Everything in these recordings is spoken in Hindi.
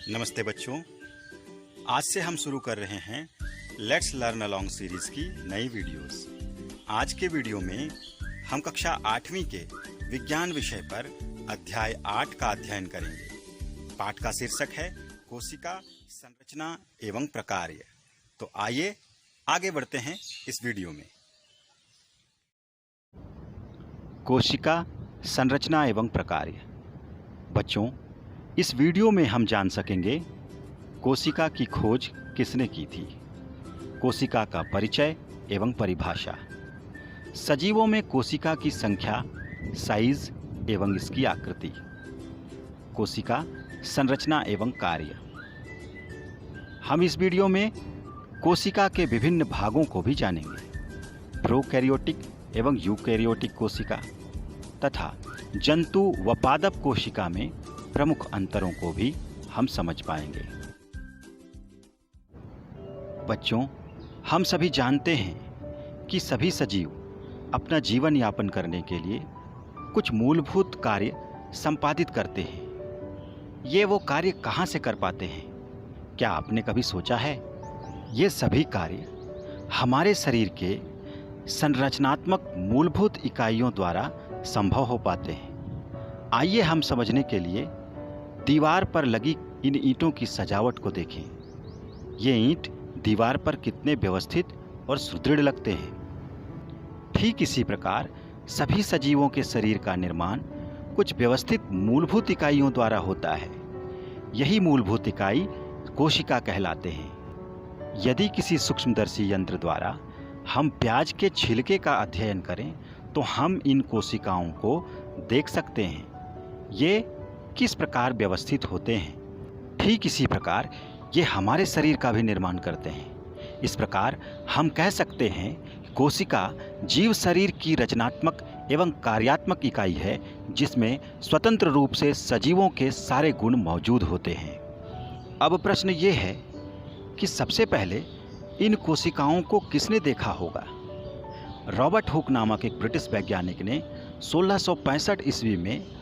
नमस्ते बच्चों, आज से हम शुरू कर रहे हैं लेट्स लर्न अलोंग सीरीज की नई वीडियोस। आज के वीडियो में हम कक्षा 8वीं के विज्ञान विषय पर अध्याय 8 का अध्ययन करेंगे। पाठ का शीर्षक है कोशिका संरचना एवं प्रकार्य। तो आइए आगे बढ़ते हैं इस वीडियो में। कोशिका संरचना एवं प्रकार्य। बच्चों, इस वीडियो में हम जान सकेंगे कोशिका की खोज किसने की थी, कोशिका का परिचय एवं परिभाषा, सजीवों में कोशिका की संख्या, साइज एवं इसकी आकृति, कोशिका संरचना एवं कार्य। हम इस वीडियो में कोशिका के विभिन्न भागों को भी जानेंगे, प्रोकैरियोटिक एवं यूकैरियोटिक कोशिका तथा जंतु व पादप कोशिका में प्रमुख अंतरों को भी हम समझ पाएंगे। बच्चों, हम सभी जानते हैं कि सभी सजीव अपना जीवन यापन करने के लिए कुछ मूलभूत कार्य संपादित करते हैं। ये वो कार्य कहाँ से कर पाते हैं? क्या आपने कभी सोचा है? ये सभी कार्य हमारे शरीर के संरचनात्मक मूलभूत इकाइयों द्वारा संभव हो पाते हैं। आइए हम समझने के लिए दीवार पर लगी इन ईंटों की सजावट को देखें। ये ईंट दीवार पर कितने व्यवस्थित और सुदृढ़ लगते हैं। ठीक इसी प्रकार सभी सजीवों के शरीर का निर्माण कुछ व्यवस्थित मूलभूत इकाइयों द्वारा होता है। यही मूलभूत इकाई कोशिका कहलाते हैं। यदि किसी सूक्ष्मदर्शी यंत्र द्वारा हम प्याज के छिलके का अध्ययन करें तो हम इन कोशिकाओं को देख सकते हैं। ये किस प्रकार व्यवस्थित होते हैं। ठीक इसी प्रकार ये हमारे शरीर का भी निर्माण करते हैं। इस प्रकार हम कह सकते हैं कोशिका जीव शरीर की रचनात्मक एवं कार्यात्मक इकाई है, जिसमें स्वतंत्र रूप से सजीवों के सारे गुण मौजूद होते हैं। अब प्रश्न ये है कि सबसे पहले इन कोशिकाओं को किसने देखा होगा? रॉबर्ट हुक नामक एक ब्रिटिश वैज्ञानिक ने 1665 ईस्वी में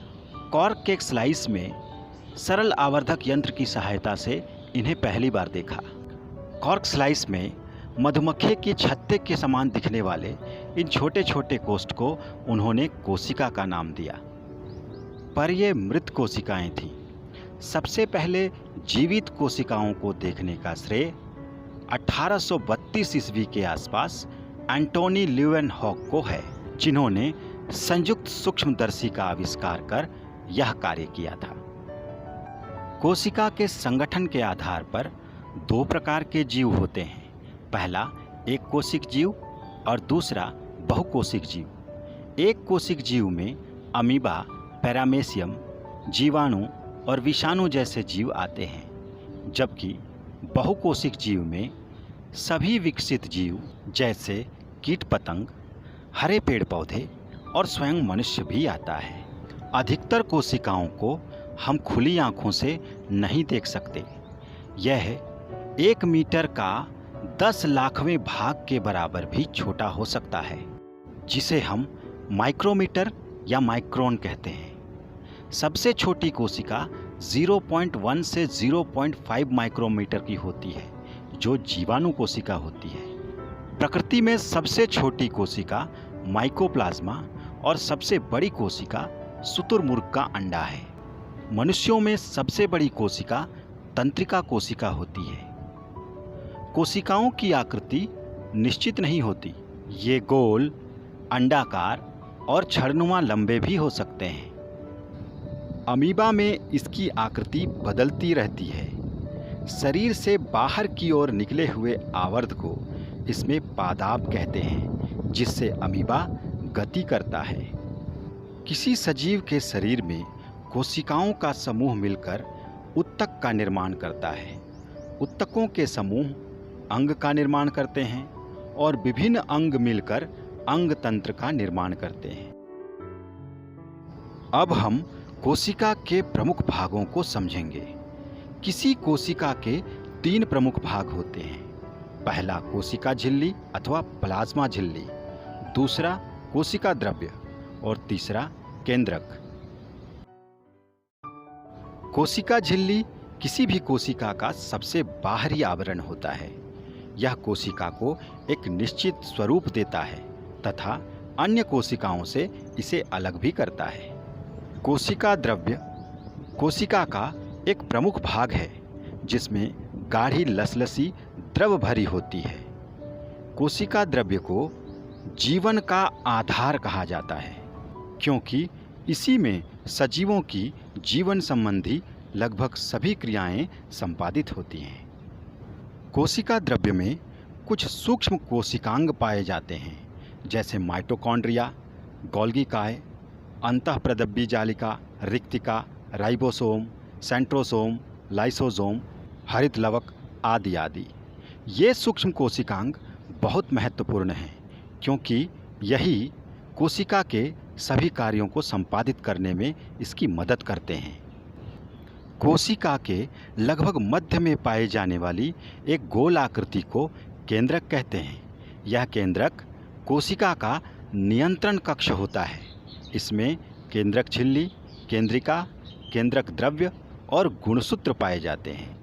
कॉर्क के स्लाइस में सरल आवर्धक यंत्र की सहायता से इन्हें पहली बार देखा। कॉर्क स्लाइस में मधुमक्खी के छत्ते के समान दिखने वाले इन छोटे छोटे कोष्ठ को उन्होंने कोशिका का नाम दिया, पर ये मृत कोशिकाएं थीं। सबसे पहले जीवित कोशिकाओं को देखने का श्रेय 1832 ईस्वी के आसपास एंटोनी ल्यूवेनहॉक को है, जिन्होंने संयुक्त सूक्ष्मदर्शी का आविष्कार कर यह कार्य किया था। कोशिका के संगठन के आधार पर दो प्रकार के जीव होते हैं। पहला एक कोशिक जीव और दूसरा बहुकोशिक जीव। एक कोशिक जीव में अमीबा, पैरामेसियम, जीवाणु और विषाणु जैसे जीव आते हैं, जबकि बहुकोशिक जीव में सभी विकसित जीव जैसे कीट पतंग, हरे पेड़ पौधे और स्वयं मनुष्य भी आता है। अधिकतर कोशिकाओं को हम खुली आंखों से नहीं देख सकते। यह 1 मीटर का 10 लाखवें भाग के बराबर भी छोटा हो सकता है, जिसे हम माइक्रोमीटर या माइक्रोन कहते हैं। सबसे छोटी कोशिका 0.1 से 0.5 माइक्रोमीटर की होती है, जो जीवाणु कोशिका होती है। प्रकृति में सबसे छोटी कोशिका माइकोप्लाज्मा और सबसे बड़ी कोशिका शुतुरमुर्ग का अंडा है। मनुष्यों में सबसे बड़ी कोशिका तंत्रिका कोशिका होती है। कोशिकाओं की आकृति निश्चित नहीं होती। ये गोल, अंडाकार और छड़नुमा लंबे भी हो सकते हैं। अमीबा में इसकी आकृति बदलती रहती है। शरीर से बाहर की ओर निकले हुए आवर्त को इसमें पादाप कहते हैं, जिससे अमीबा गति करता है। किसी सजीव के शरीर में कोशिकाओं का समूह मिलकर उत्तक का निर्माण करता है। उत्तकों के समूह अंग का निर्माण करते हैं और विभिन्न अंग मिलकर अंग तंत्र का निर्माण करते हैं। अब हम कोशिका के प्रमुख भागों को समझेंगे। किसी कोशिका के 3 प्रमुख भाग होते हैं। पहला कोशिका झिल्ली अथवा प्लाज्मा झिल्ली, दूसरा कोशिका द्रव्य और तीसरा केंद्रक। कोशिका झिल्ली किसी भी कोशिका का सबसे बाहरी आवरण होता है। यह कोशिका को एक निश्चित स्वरूप देता है तथा अन्य कोशिकाओं से इसे अलग भी करता है। कोशिका द्रव्य कोशिका का एक प्रमुख भाग है जिसमें गाढ़ी लसलसी द्रव भरी होती है। कोशिका द्रव्य को जीवन का आधार कहा जाता है क्योंकि इसी में सजीवों की जीवन संबंधी लगभग सभी क्रियाएं संपादित होती हैं। कोशिका द्रव्य में कुछ सूक्ष्म कोशिकांग पाए जाते हैं जैसे माइटोकॉन्ड्रिया, गोल्गी काय, अंतःप्रदब्बी जालिका, रिक्तिका, राइबोसोम, सेंट्रोसोम, लाइसोसोम, हरित लवक आदि आदि। ये सूक्ष्म कोशिकांग बहुत महत्वपूर्ण हैं क्योंकि यही कोशिका के सभी कार्यों को संपादित करने में इसकी मदद करते हैं। कोशिका के लगभग मध्य में पाई जाने वाली एक गोल आकृति को केंद्रक कहते हैं। यह केंद्रक कोशिका का नियंत्रण कक्ष होता है। इसमें केंद्रक झिल्ली, केंद्रिका, केंद्रक द्रव्य और गुणसूत्र पाए जाते हैं।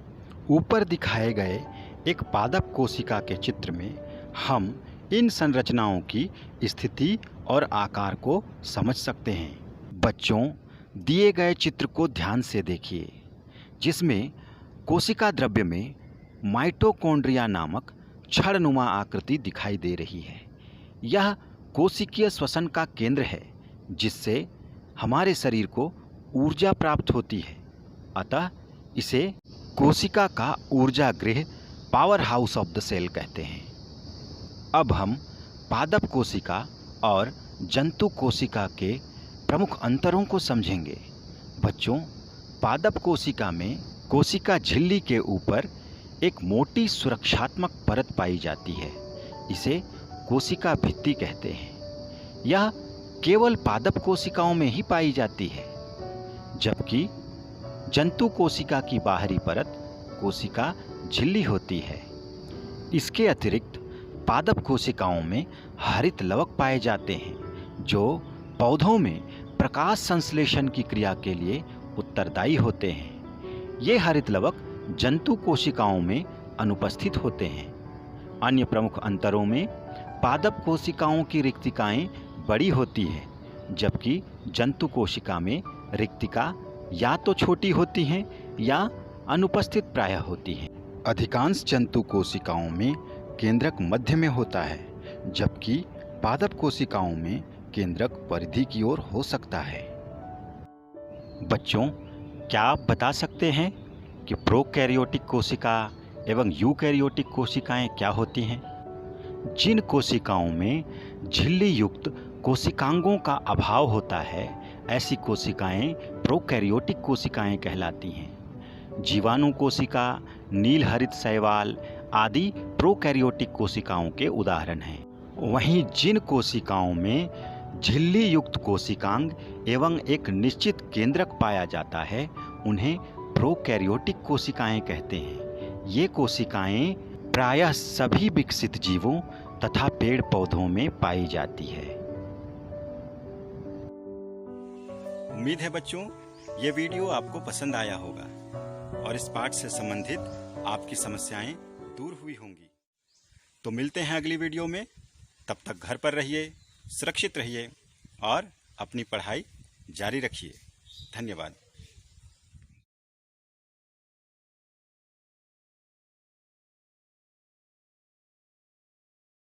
ऊपर दिखाए गए एक पादप कोशिका के चित्र में हम इन संरचनाओं की स्थिति और आकार को समझ सकते हैं। बच्चों, दिए गए चित्र को ध्यान से देखिए जिसमें कोशिका द्रव्य में माइटोकॉन्ड्रिया नामक छड़नुमा आकृति दिखाई दे रही है। यह कोशिकीय श्वसन का केंद्र है जिससे हमारे शरीर को ऊर्जा प्राप्त होती है। अतः इसे कोशिका का ऊर्जा गृह, power house of the cell कहते हैं। अब हम पादप कोशिका और जंतु कोशिका के प्रमुख अंतरों को समझेंगे। बच्चों, पादप कोशिका में कोशिका झिल्ली के ऊपर एक मोटी सुरक्षात्मक परत पाई जाती है। इसे कोशिका भित्ति कहते हैं। यह केवल पादप कोशिकाओं में ही पाई जाती है, जबकि जंतु कोशिका की बाहरी परत कोशिका झिल्ली होती है। इसके अतिरिक्त पादप कोशिकाओं में हरित लवक पाए जाते हैं जो पौधों में प्रकाश संश्लेषण की क्रिया के लिए उत्तरदायी होते हैं। ये हरित लवक जंतु कोशिकाओं में अनुपस्थित होते हैं। अन्य प्रमुख अंतरों में पादप कोशिकाओं की रिक्तिकाएं बड़ी होती हैं, जबकि जंतु कोशिका में रिक्तिका या तो छोटी होती हैं या अनुपस्थित प्रायः होती हैं। अधिकांश जंतु कोशिकाओं में केंद्रक मध्य में होता है, जबकि पादप कोशिकाओं में केंद्रक परिधि की ओर हो सकता है। बच्चों, क्या आप बता सकते हैं कि प्रोकैरियोटिक कोशिका एवं यूकैरियोटिक कोशिकाएं क्या होती हैं? जिन कोशिकाओं में झिल्ली युक्त कोशिकांगों का अभाव होता है, ऐसी कोशिकाएं प्रोकैरियोटिक कोशिकाएं कहलाती हैं। जीवाणु कोशिका, नील हरित शैवाल आदि प्रोकैरियोटिक कोशिकाओं के उदाहरण हैं। वहीं जिन कोशिकाओं में झिल्ली युक्त कोशिकांग एवं एक निश्चित केंद्रक पाया जाता है, उन्हें प्रोकैरियोटिक कोशिकाएं कहते हैं। ये कोशिकाएं प्रायः सभी विकसित जीवों तथा पेड़ पौधों में पाई जाती है। उम्मीद है बच्चों, ये वीडियो आपको पसंद आया होगा और इस पाठ से संबंधित आपकी समस्याएं दूर हुई होंगी। तो मिलते हैं अगली वीडियो में। तब तक घर पर रहिए, सुरक्षित रहिए और अपनी पढ़ाई जारी रखिए। धन्यवाद।